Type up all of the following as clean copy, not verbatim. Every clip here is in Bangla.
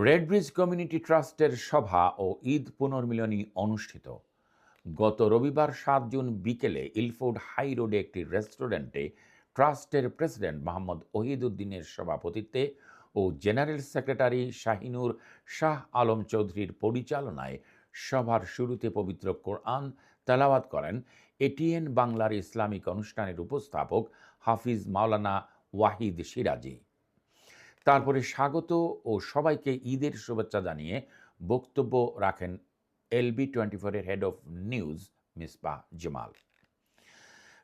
রেড ব্রিজ কমিউনিটি ট্রাস্টের সভা ও ঈদ পুনর্মিলনী অনুষ্ঠিত। গত রবিবার 7 জুন বিকেলে ইলফোর্ড হাই রোডে একটি রেস্টুরেন্টে ট্রাস্টের প্রেসিডেন্ট মোহাম্মদ ওহিদুদ্দিনের সভাপতিত্বে ও জেনারেল সেক্রেটারি শাহিনুর শাহ আলম চৌধুরীর পরিচালনায় সভার শুরুতে পবিত্র কোরআন তেলাওয়াত করেন এটিএন বাংলার ইসলামিক অনুষ্ঠানের উপস্থাপক হাফিজ মাওলানা ওয়াহিদ সিরাজি। তারপরে স্বাগত ও সবাইকে ঈদের শুভেচ্ছা জানিয়ে বক্তব্য রাখেন LB24-এর head of news Misbah Jamal.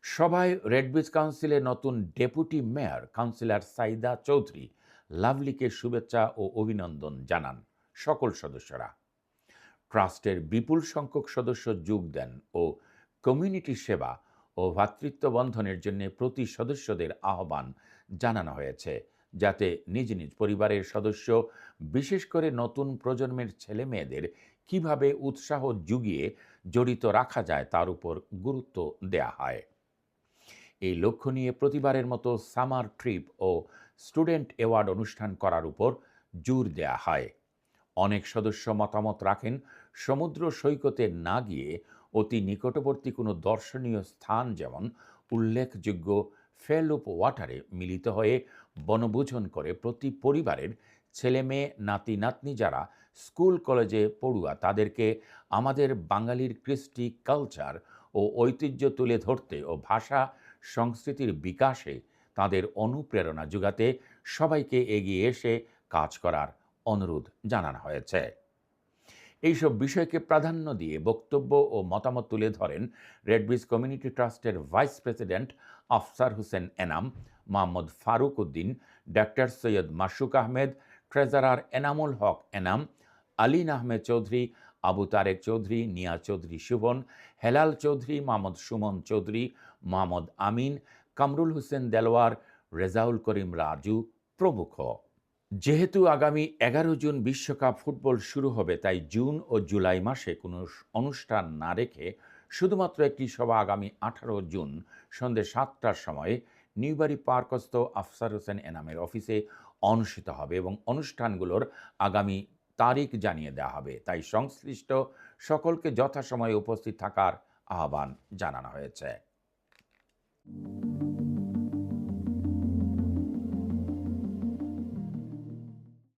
সভায় রেড ব্রিজ কাউন্সিলের নতুন deputy mayor councillor Sayeda Chowdhury লাভলিকে শুভেচ্ছা ও অভিনন্দন জানান সকল সদস্যরা। ট্রাস্টের বিপুল সংখ্যক সদস্য যোগ দেন ও কমিউনিটি সেবা ও ভ্রাতৃত্ব বন্ধনের জন্য প্রতি সদস্যদের আহ্বান জানানো হয়েছে, যাতে নিজ নিজ পরিবারের সদস্য, বিশেষ করে নতুন প্রজন্মের ছেলে মেয়েদের কীভাবে উৎসাহ জুগিয়ে জড়িত রাখা যায় তার উপর গুরুত্ব দেয়া হয়। এই লক্ষ্য নিয়ে প্রতিবারের মতো সামার ট্রিপ ও স্টুডেন্ট অ্যাওয়ার্ড অনুষ্ঠান করার উপর জোর দেয়া হয়। অনেক সদস্য মতামত রাখেন সমুদ্র সৈকতে না গিয়ে অতি নিকটবর্তী কোনো দর্শনীয় স্থান, যেমন উল্লেখযোগ্য ফেলুপ ওয়াটারে মিলিত হয়ে বনভোজন করে প্রতি পরিবারের ছেলে মেয়ে, নাতি নাতনি যারা স্কুল কলেজে পড়ুয়া তাদেরকে আমাদের বাঙালির কৃষ্টি, কালচার ও ঐতিহ্য তুলে ধরতে ও ভাষা সংস্কৃতির বিকাশে তাদের অনুপ্রেরণা যোগাতে সবাইকে এগিয়ে এসে কাজ করার অনুরোধ জানানো হয়েছে। এইসব বিষয়কে প্রাধান্য দিয়ে বক্তব্য ও মতামত তুলে ধরেন রেড ব্রিজ কমিউনিটি ট্রাস্টের ভাইস প্রেসিডেন্ট আফসার হোসেন এনাম, মোহাম্মদ ফারুক উদ্দিন, ডাক্তার সৈয়দ মাসুক আহমেদ, ট্রেজারার এনামুল হক এনাম, আলীন আহমেদ চৌধুরী, আবু তারেক চৌধুরী, নিয়া চৌধুরী সুবন, হেলাল চৌধুরী, মোহাম্মদ সুমন চৌধুরী, মোহাম্মদ আমিন, কামরুল হোসেন দেলোয়ার, রেজাউল করিম রাজু প্রমুখ। যেহেতু আগামী 11 জুন বিশ্বকাপ ফুটবল শুরু হবে, তাই জুন ও জুলাই মাসে কোনো অনুষ্ঠান না রেখে শুধুমাত্র একটি সভা আগামী 18 জুন সন্ধ্যে 7টার সময় নিউবারি পার্কস্থ আফসার হোসেন এনামের অফিসে অনুষ্ঠিত হবে এবং অনুষ্ঠানগুলোর আগামী তারিখ জানিয়ে দেওয়া হবে। তাই সংশ্লিষ্ট সকলকে যথাসময়ে উপস্থিত থাকার আহ্বান জানানো হয়েছে।